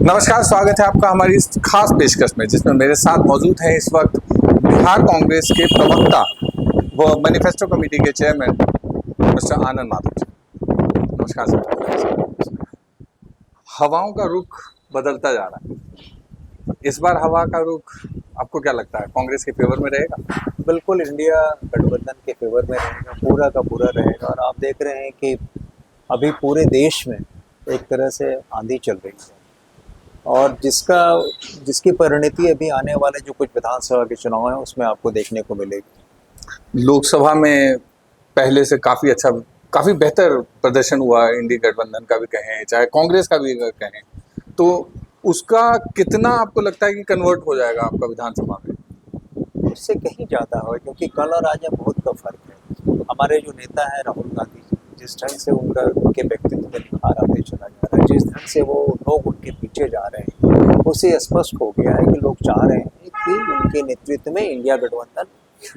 नमस्कार, स्वागत है आपका हमारी इस खास पेशकश में, जिसमें मेरे साथ मौजूद हैं इस वक्त बिहार कांग्रेस के प्रवक्ता व मैनिफेस्टो कमेटी के चेयरमैन मिस्टर आनंद माधव जी। नमस्कार सर। हवाओं का रुख बदलता जा रहा है। इस बार हवा का रुख आपको क्या लगता है, कांग्रेस के फेवर में रहेगा? बिल्कुल इंडिया गठबंधन के फेवर में रहेगा, पूरा का पूरा रहेगा। और आप देख रहे हैं कि अभी पूरे देश में एक तरह से आंधी चल रही है और जिसकी परिणति अभी आने वाले जो कुछ विधानसभा के चुनाव हैं उसमें आपको देखने को मिलेगी। लोकसभा में पहले से काफी बेहतर प्रदर्शन हुआ है, इंडी गठबंधन का भी कहें चाहे कांग्रेस का भी कहें, तो उसका कितना आपको लगता है कि कन्वर्ट हो जाएगा आपका विधानसभा में? उससे कहीं ज़्यादा हो, क्योंकि कल और आज में बहुत का फर्क है। हमारे जो नेता है राहुल गांधी जी, जिस ढंग से उनके व्यक्तित्व का निखार आते चला जा रहा है, जिस ढंग से वो लोग उनके पीछे जा रहे हैं, उससे स्पष्ट हो गया है कि लोग चाह रहे हैं कि उनके नेतृत्व में इंडिया गठबंधन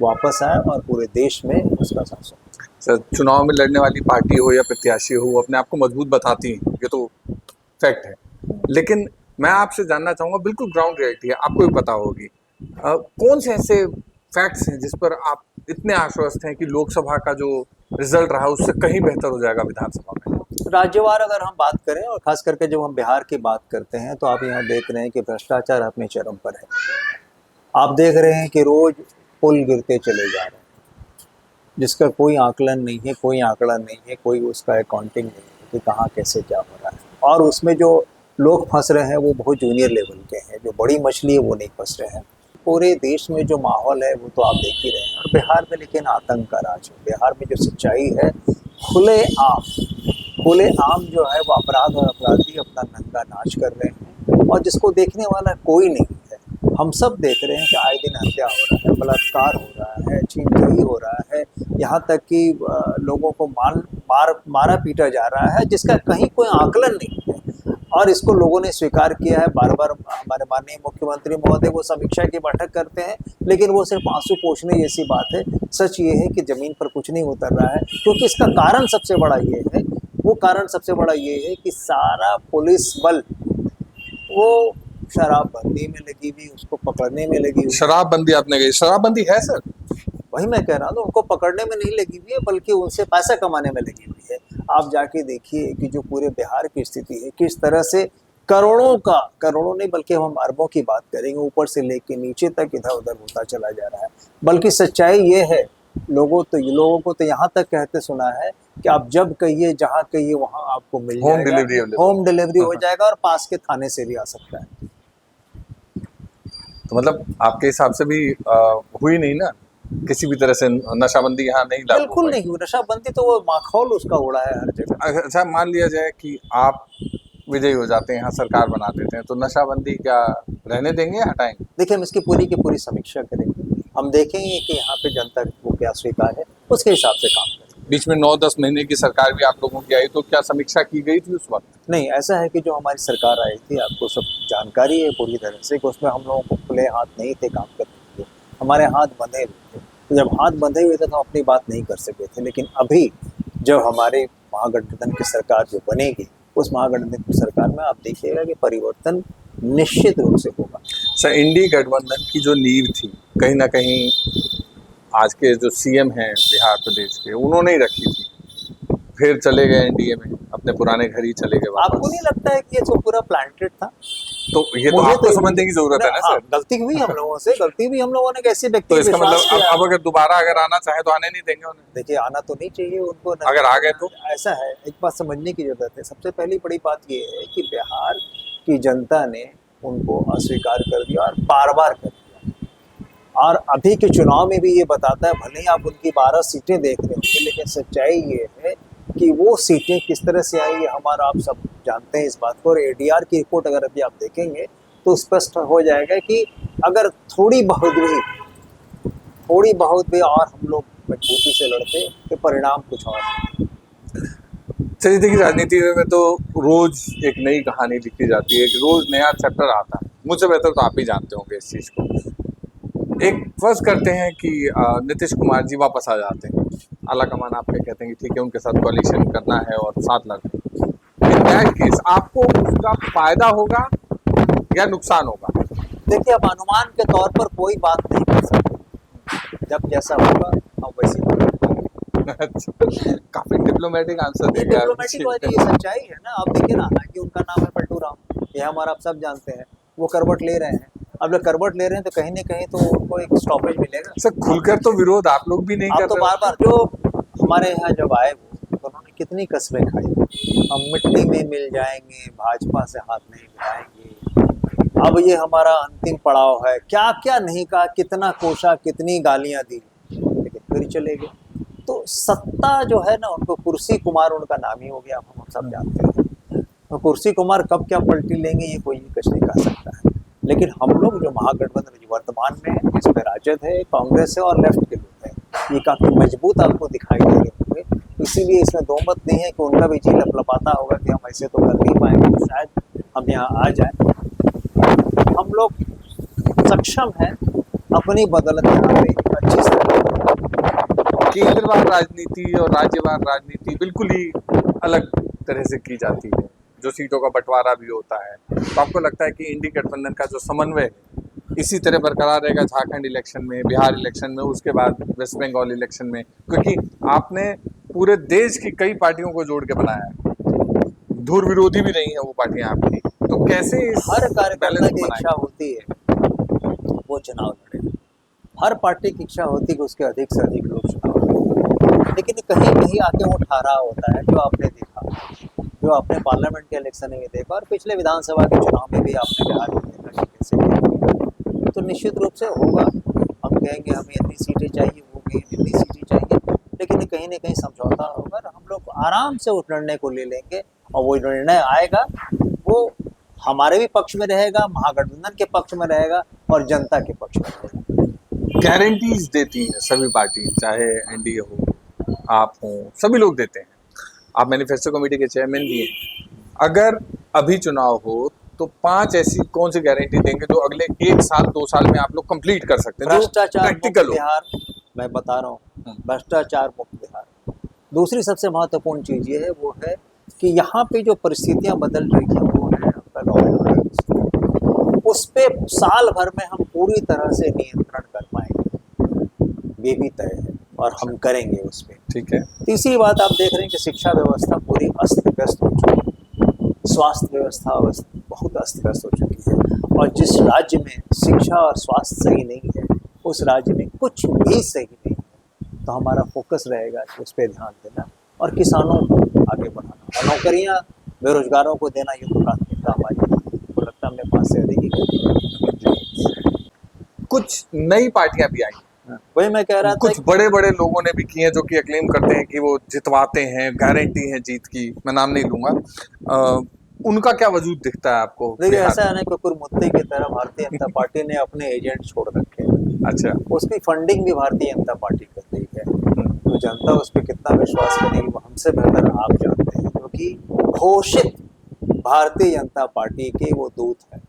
वापस आए और पूरे देश में उसका शासन। सर, चुनाव में लड़ने वाली पार्टी हो या प्रत्याशी हो, अपने आप को मजबूत बताती है, ये तो फैक्ट है। लेकिन मैं आपसे जानना चाहूंगा, बिल्कुल ग्राउंड रियलिटी है, आपको भी पता होगी, कौन से ऐसे फैक्ट्स हैं जिस पर आप इतने आश्वस्त हैं कि लोकसभा का जो रिजल्ट रहा उससे कहीं बेहतर हो जाएगा विधानसभा में? राज्यवार अगर हम बात करें और खास करके जब हम बिहार की बात करते हैं तो आप यहाँ देख रहे हैं कि भ्रष्टाचार अपने चरम पर है। आप देख रहे हैं कि रोज पुल गिरते चले जा रहे हैं, जिसका कोई आकलन नहीं है, कोई आंकड़ा नहीं है, कोई उसका अकाउंटिंग नहीं है कि कहाँ कैसे क्या हो रहा है। और उसमें जो लोग फंस रहे हैं वो बहुत जूनियर लेवल के हैं, जो बड़ी मछली है वो नहीं फंस रहे हैं। पूरे देश में जो माहौल है वो तो आप देख ही रहे हैं। और बिहार में लेकिन आतंक का राज है। बिहार में जो सच्चाई है, खुले आम जो है वो अपराध और अपराधी अपना नंगा नाच कर रहे हैं और जिसको देखने वाला कोई नहीं है। हम सब देख रहे हैं कि आए दिन हत्या हो रहा है, बलात्कार हो रहा है, छीनझड़ी हो रहा है, यहाँ तक कि लोगों को मारा पीटा जा रहा है, जिसका कहीं कोई आकलन नहीं है। और इसको लोगों ने स्वीकार किया है। बार बार हमारे माननीय मुख्यमंत्री महोदय वो समीक्षा की बैठक करते हैं, लेकिन वो सिर्फ आंसू पोंछने जैसी बात है। सच ये है कि जमीन पर कुछ नहीं उतर रहा है, क्योंकि इसका कारण सबसे बड़ा ये है, कि सारा पुलिस बल वो शराबबंदी में लगी हुई, उसको पकड़ने में लगी हुई। शराबबंदी आपने कही, शराबबंदी है सर? वही मैं कह रहा हूँ, उनको पकड़ने में नहीं लगी हुई है बल्कि उनसे पैसा कमाने में लगी हुई है। आप जाके देखिए कि जो पूरे बिहार की स्थिति है, किस तरह से करोड़ों नहीं बल्कि हम अरबों की बात करेंगे, ऊपर से लेके नीचे तक इधर उधर होता चला जा रहा है। बल्कि सच्चाई ये है, लोगों को तो यहाँ तक कहते सुना है कि आप जब कहिए जहाँ कहिए वहाँ आपको मिल जाएगा, होम डिलीवरी हो जाएगा और पास के थाने से भी आ सकता है। तो मतलब आपके हिसाब से भी हुई नहीं ना किसी भी तरह से नशाबंदी यहाँ नहीं लागू? बिल्कुल नहीं हुई नशाबंदी, तो वो माहौल उसका उड़ा है हर जगह। अच्छा, मान लिया जाए कि आप विजयी हो जाते हैं, यहाँ सरकार बना देते हैं, तो नशाबंदी क्या रहने देंगे या हटाएंगे? देखिए, हम इसकी पूरी की पूरी समीक्षा करेंगे। हम देखेंगे कि यहाँ पे जनता को क्या स्वीकार है, उसके हिसाब से काम करेंगे। बीच में 9-10 महीने की सरकार भी आप लोगों की आई, तो क्या समीक्षा की गई थी उस वक्त? नहीं, ऐसा है कि जो हमारी सरकार आई थी, आपको सब जानकारी है पूरी तरह से कि उसमें हम लोगों को खुले हाथ नहीं थे काम करने के, हमारे हाथ बंधे हुए थे। तो जब हाथ बंधे हुए थे तो हम अपनी बात नहीं कर सके थे। लेकिन अभी जब हमारे महागठबंधन की सरकार जो बनेगी, उस महागठबंधन की सरकार में आप देखिएगा कि परिवर्तन निश्चित रूप से होगा। सर, इंडी गठबंधन की जो नींव थी, कहीं ना कहीं आज के जो सीएम हैं बिहार प्रदेश के, उन्होंने ही रखी थी। फिर चले गए एनडीए में, अपने पुराने घर ही चले गए वापस। आपको नहीं लगता है कि ये सब पूरा प्लांटेड था? तो ये तो आपको समझने की जरूरत है ना सर। गलती हुई हम लोगों से, हम लोगों ने कैसे व्यक्ति। तो इसका मतलब अब अगर दोबारा आना चाहे तो आने नहीं देंगे उन्हें? देखिए, आना तो नहीं चाहिए उनको। अगर आ गए तो ऐसा है, एक बात समझने की जरूरत है। सबसे पहली बड़ी बात ये है कि बिहार की जनता ने उनको अस्वीकार कर दिया और बार बार कर दिया। और अभी के चुनाव में भी ये बताता है, भले ही आप उनकी 12 सीटें देख रहे होंगे, लेकिन सच्चाई ये है कि वो सीटें किस तरह से आई है हमारा आप सब जानते हैं इस बात को। और एडीआर की रिपोर्ट अगर अभी आप देखेंगे तो स्पष्ट हो जाएगा कि अगर थोड़ी बहुत भी और हम लोग मजबूती से लड़ते तो परिणाम कुछ और। चलिए, देखिए, राजनीति में तो रोज एक नई कहानी लिखी जाती है, रोज नया चैप्टर आता है। मुझसे बेहतर तो आप ही जानते होंगे इस चीज को। एक फर्ज करते हैं कि नीतीश कुमार जी वापस आ जाते हैं, आला कमान आपके कहते हैं कि ठीक है उनके साथ कोalition करना है और साथ लड़ना है। इन दैट केस आपको उसका फायदा होगा या नुकसान होगा? देखिए, अब अनुमान के तौर पर कोई बात नहीं कर सकते, जब जैसा होगा हम वैसे ही करेंगे। अच्छा, काफी डिप्लोमेटिक आंसर ये दे दिया डिप्लोमेटिक वाली ये सच्चाई है ना। अब देखिए ना कि उनका नाम है पलटू राम, ये हमारा आप सब जानते हैं। वो करवट ले रहे हैं, अब जब करवट ले रहे हैं तो कहीं ना कहीं तो उनको एक स्टॉपेज मिलेगा। सर खुलकर तो विरोध आप लोग भी नहीं आप कर तो रहे बार बार जो हमारे यहाँ जब आए वो तो उन्होंने कितनी कस्में खाई, हम मिट्टी में मिल जाएंगे, भाजपा से हाथ नहीं मिलाएंगे, अब ये हमारा अंतिम पड़ाव है, क्या क्या नहीं कहा, कितना कोशा, कितनी गालियां दी, लेकिन फिर चले गए। तो सत्ता जो है ना, उनको कुर्सी कुमार उनका नाम ही हो गया, हम सब जानते हैं। तो कुर्सी कुमार कब क्या पलटी लेंगे ये कोई कुछ नहीं कह सकता है। लेकिन हम लोग जो महागठबंधन जो वर्तमान में है, इसमें राजद है, कांग्रेस है और लेफ्ट के लोग हैं, ये काफी मजबूत आपको दिखाई दे रहे होंगे। इसीलिए इसमें दो मत नहीं है कि उनका भी जी लपलपाता होगा कि हम ऐसे तो कर नहीं पाएंगे, तो शायद हम यहाँ आ जाए। हम लोग सक्षम हैं अपनी बदौलत यहाँ पे अच्छी से। केंद्रवार राजनीति और राज्यवार राजनीति बिल्कुल ही अलग तरह से की जाती है, जो सीटों का बंटवारा भी होता है। तो आपको लगता है कि इंडी गठबंधन का जो समन्वय है इसी तरह बरकरार रहेगा झारखंड इलेक्शन में, बिहार इलेक्शन में, उसके बाद वेस्ट बंगाल इलेक्शन में? क्योंकि आपने पूरे देश की कई पार्टियों को जोड़ के बनाया है, धुर विरोधी भी नहीं है वो पार्टियां आपकी, तो कैसे इस हर कार्यकर्ता बैलेंस की बनाएं? इच्छा होती है वो चुनाव लड़े, हर पार्टी की इच्छा होती है कि उसके अधिक से अधिक लोग चुनाव लड़े, लेकिन कहीं कहीं आके वो ठहरा होता है, जो आपने देखा, जो आपने पार्लियामेंट के इलेक्शन में देखा और पिछले विधानसभा के चुनाव में भी आपने बिहार में देखा कि कैसे क्या। तो निश्चित रूप से होगा, हम कहेंगे हमें इतनी सीटें चाहिए, वो कहेंगे इतनी सीटें चाहिए, लेकिन कहीं ना कहीं समझौता होगा और हम लोग आराम से उस निर्णय को ले लेंगे, और वो निर्णय आएगा वो हमारे भी पक्ष में रहेगा, महागठबंधन के पक्ष में रहेगा और जनता के पक्ष में रहेगा। गारंटीज देती हैं सभी पार्टी, चाहे एनडीए हो, आप हो, सभी लोग देते हैं। आप मैनिफेस्टो कमेटी के चेयरमैन भी हैं। अगर अभी चुनाव हो तो 5 ऐसी कौन सी गारंटी देंगे जो अगले 1 साल 2 साल में आप लोग कंप्लीट कर सकते हैं, जो भ्रष्टाचार मुक्त प्रैक्टिकल हो? बिहार, मैं बता रहा हूँ, भ्रष्टाचार मुक्त बिहार। दूसरी सबसे महत्वपूर्ण चीज ये है, वो है कि यहाँ पे जो परिस्थितियां बदल रही हैं वो है आपका लॉ एंड ऑर्डर, उस पे साल भर में हम पूरी तरह से नियंत्रण कर पाएंगे, ये भी तय है और हम करेंगे उस पे। ठीक है। तीसरी बात आप देख रहे हैं कि शिक्षा व्यवस्था पूरी अस्त व्यस्त हो चुकी है, स्वास्थ्य व्यवस्था बहुत अस्त व्यस्त हो चुकी है, और जिस राज्य में शिक्षा और स्वास्थ्य सही नहीं है उस राज्य में कुछ भी सही नहीं है। तो हमारा फोकस रहेगा कि उस पर ध्यान देना और किसानों को आगे बढ़ाना, और नौकरियां बेरोजगारों को देना, ये तो प्राथमिकता हमारी, तो लगता है हमने 5 से अधिक ही कर। कुछ नई पार्टियां भी आई, वही मैं कह रहा था कुछ बड़े बड़े लोगों ने भी किए हैं जो कि क्लेम करते हैं कि वो जितवाते हैं, गारंटी है जीत की, मैं नाम नहीं लूंगा। उनका क्या वजूद दिखता है आपको? देखिए, बिहार ऐसा है ना, कुकुरमुत्ते की तरह भारतीय जनता पार्टी ने अपने एजेंट छोड़ रखे हैं, अच्छा, उसकी फंडिंग भी भारतीय जनता पार्टी कर रही है, तो जनता उस पर कितना विश्वास करेगी वो हमसे बेहतर आप जानते हैं, क्योंकि घोषित भारतीय जनता पार्टी के वो दूत हैं,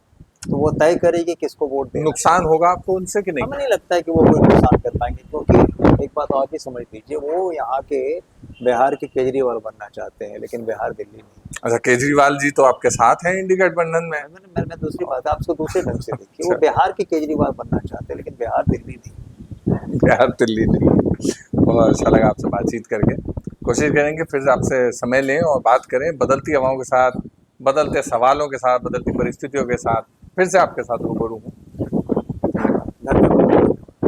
तो वो तय करेगी किसको वोट देना। नुकसान होगा आपको उनसे कि नहीं? हमें नहीं लगता है कि वो कोई नुकसान कर पाएंगे, क्योंकि एक बात और भी समझ लीजिए, वो यहाँ के बिहार के केजरीवाल बनना चाहते हैं, लेकिन बिहार दिल्ली नहीं। अच्छा, केजरीवाल जी तो आपके साथ हैं इंडी गठबंधन में? मैं दूसरी बात आप उसको दूसरे ढंग से देखिए, वो बिहार के केजरीवाल बनना चाहते हैं, लेकिन बिहार दिल्ली नहीं। बिहार दिल्ली नहीं। बहुत अच्छा लगा आपसे बातचीत करके। कोशिश करेंगे फिर से आपसे समय लें और बात करें, बदलती हवाओं के साथ, बदलते सवालों के साथ, बदलती परिस्थितियों के साथ फिर से आपके साथ रूबरू हूँ।